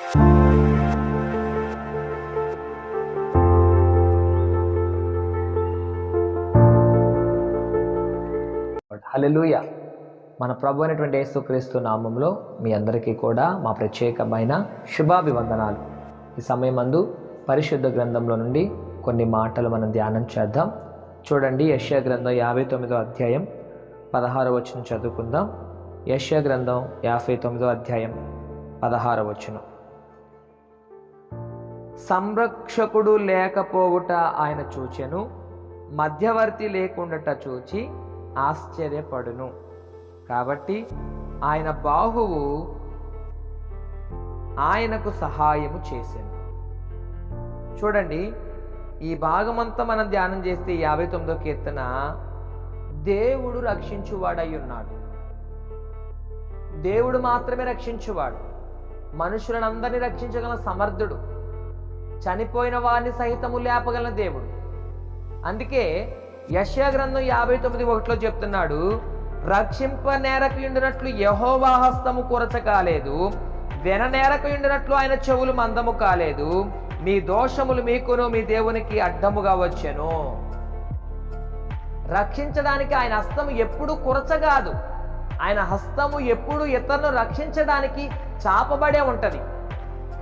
హల్లెలూయా. మన ప్రభు అయినటువంటి యేసుక్రీస్తు నామంలో మీ అందరికీ కూడా మా ప్రత్యేకమైన శుభాభివందనాలు. ఈ సమయమందు పరిశుద్ధ గ్రంథంలో నుండి కొన్ని మాటలు మనం ధ్యానం చేద్దాం. చూడండి, యెషయా గ్రంథం 59వ అధ్యాయం 16వ వచనం చదువుకుందాం. యెషయా గ్రంథం 59వ అధ్యాయం 16వ వచనం. సంరక్షకుడు లేకపోవుట ఆయన చూచెను, మధ్యవర్తి లేకుండాట చూచి ఆశ్చర్యపడును. కాబట్టి ఆయన బాహువు ఆయనకు సహాయము చేసెను. చూడండి, ఈ భాగమంతా మనం ధ్యానం చేస్తే 59వ కీర్తన, దేవుడు రక్షించువాడై ఉన్నాడు. దేవుడు మాత్రమే రక్షించువాడు. మనుషులనందరినీ రక్షించగల సమర్థుడు. చనిపోయిన వారిని సహితము లేపగల దేవుడు. అందుకే యెషయా గ్రంథం 59:1 చెప్తున్నాడు, రక్షింప నేరకయుండినట్లు యెహోవా హస్తము కొరచ కాలేదు, వెన నేరకయుండినట్లు ఆయన చెవులు మందము కాలేదు, మీ దోషములు మీకును మీ దేవునికి అడ్డముగా వచ్చెను. రక్షించడానికి ఆయన హస్తము ఎప్పుడు కొరచగాదు. ఆయన హస్తము ఎప్పుడు ఇతరులను రక్షించడానికి చాపబడే ఉంటది.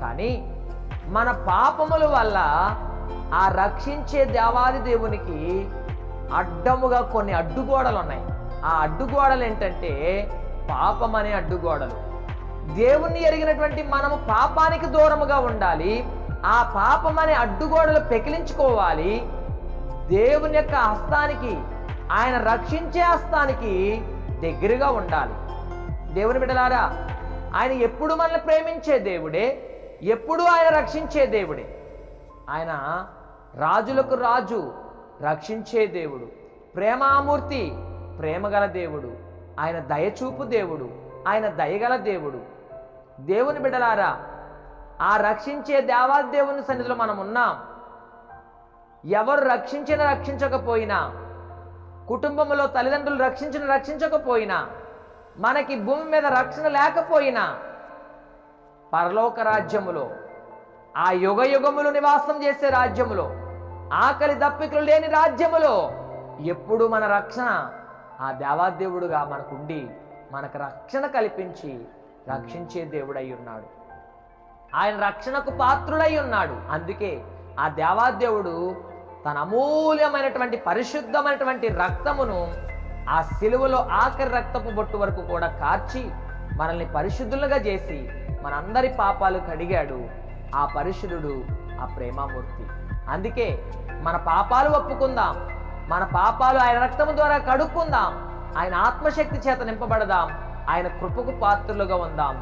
కానీ మన పాపముల వల్ల ఆ రక్షించే దేవాది దేవునికి అడ్డముగా కొన్ని అడ్డుగోడలు ఉన్నాయి. ఆ అడ్డుగోడలు ఏంటంటే పాపం అనే అడ్డుగోడలు. దేవుణ్ణి ఎరిగినటువంటి మనము పాపానికి దూరముగా ఉండాలి. ఆ పాపం అనే అడ్డుగోడలు పెకిలించుకోవాలి. దేవుని యొక్క హస్తానికి, ఆయన రక్షించే హస్తానికి దగ్గరగా ఉండాలి. దేవుని బిడ్డలారా, ఆయన ఎప్పుడు మనల్ని ప్రేమించే దేవుడే, ఎప్పుడు ఆయన రక్షించే దేవుడే. ఆయన రాజులకు రాజు, రక్షించే దేవుడు, ప్రేమామూర్తి, ప్రేమగల దేవుడు, ఆయన దయచూపు దేవుడు, ఆయన దయగల దేవుడు. దేవుని బిడ్డలారా, ఆ రక్షించే దేవాదేవుని సన్నిధిలో మనం ఉన్నాం. ఎవరు రక్షించకపోయినా, కుటుంబంలో తల్లిదండ్రులు రక్షించకపోయినా, మనకి భూమి మీద రక్షణ లేకపోయినా, పరలోక రాజ్యములో, ఆ యుగ యుగములు నివాసం చేసే రాజ్యములో, ఆకలి దప్పికలు లేని రాజ్యములో ఎప్పుడు మన రక్షణ ఆ దేవాదేవుడుగా మనకుండి మనకు రక్షణ కల్పించి రక్షించే దేవుడై ఉన్నాడు. ఆయన రక్షణకు పాత్రుడై ఉన్నాడు. అందుకే ఆ దేవాదేవుడు తన అమూల్యమైనటువంటి పరిశుద్ధమైనటువంటి రక్తమును ఆ సిలువలో ఆఖరి రక్తపు బొట్టు వరకు కూడా కార్చి మనల్ని పరిశుద్ధులుగా చేసి మనందరి పాపాలు కడిగాడు. ఆ పరిశుద్ధుడు, ఆ ప్రేమామూర్తి. అందుకే మన పాపాలు ఒప్పుకుందాం, మన పాపాలు ఆయన రక్తము ద్వారా కడుక్కుందాం, ఆయన ఆత్మశక్తి చేత నింపబడదాం, ఆయన కృపకు పాత్రులుగా ఉందాం,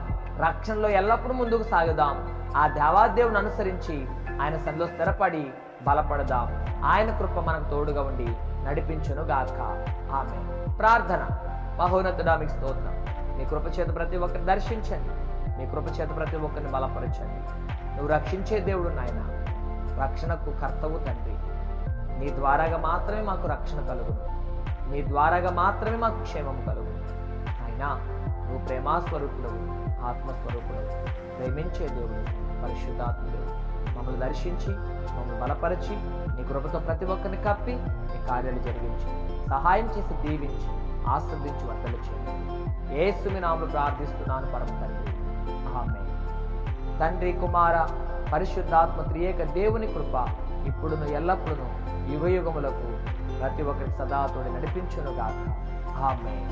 రక్షణలో ఎల్లప్పుడూ ముందుకు సాగుదాం. ఆ దేవాదేవుని అనుసరించి ఆయన సన్నిధిలో స్థిరపడి బలపడదాం. ఆయన కృప మనకు తోడుగా ఉండి నడిపించును గాక. ఆమేన్. ప్రార్థన. మహోన్నతుడా, మీకు స్తోత్రం. మీ కృప చేత ప్రతి ఒక్కరిని దర్శించండి, మీ కృప చేత ప్రతి ఒక్కరిని బలపరచండి. నువ్వు రక్షించే దేవుడు నాయన, రక్షణకు కర్తవు తండ్రి. నీ ద్వారాగా మాత్రమే మాకు రక్షణ కలుగును, నీ ద్వారాగా మాత్రమే మాకు క్షేమం కలుగును. అయినా నువ్వు ప్రేమాస్వరూపుడవు, ఆత్మస్వరూపుడవు, ప్రేమించే దేవుడు, పరిశుద్ధాత్ముడు. మమ్మల్ని దర్శించి, మమ్మల్ని బలపరిచి, నీ కృపతో ప్రతి ఒక్కరిని కప్పి నీ కార్యాలు జరిగించి, సహాయం చేసి, దీవించి, ఆస్వాదించి వర్తలు చేయండి. యేసుని నామములో ప్రార్థిస్తున్నాను పరమ తండ్రి. ఆమేన్. తండ్రి, కుమార, పరిశుద్ధాత్మ త్రియేక దేవుని కృప ఇప్పుడును ఎల్లప్పుడూ యుగయుగములకు ప్రతి ఒక్కరికి సదా తోడి నడిపించును గాక. ఆమేన్.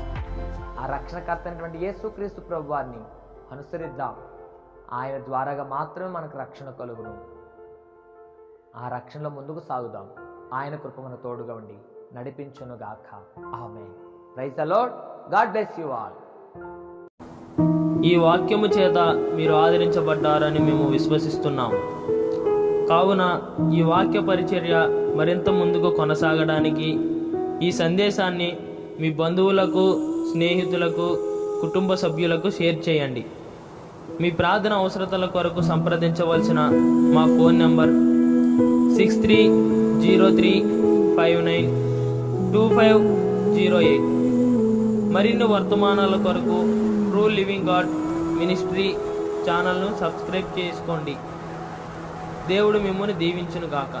ఆ రక్షణకర్త అయినటువంటి యేసుక్రీస్తు ప్రభువాన్ని అనుసరిద్దాం. ఆయన ద్వారాగా మాత్రమే మనకు రక్షణ కలుగును. ఆ రక్షణలో ముందుకు సాగుదాం. ఆయన కృప మన తోడుగా ఉండి నడిపించును గాక. Amen. Praise the Lord. God bless you all. ఈ వాక్యము చేత మీరు ఆదరించబడ్డారని మేము విశ్వసిస్తున్నాము. కావున ఈ వాక్య పరిచర్య మరింత ముందుకు కొనసాగడానికి ఈ సందేశాన్ని మీ బంధువులకు, స్నేహితులకు, కుటుంబ సభ్యులకు షేర్ చేయండి. మీ ప్రార్థన అవసరతల కొరకు సంప్రదించవలసిన మా ఫోన్ నంబర్ 6303592508. మరిన్ని వర్తమానాల కొరకు ట్రూ లివింగ్ గాడ్ మినిస్ట్రీ ఛానల్ను సబ్స్క్రైబ్ చేసుకోండి. దేవుడు మిమ్మల్ని దీవించునుగాక.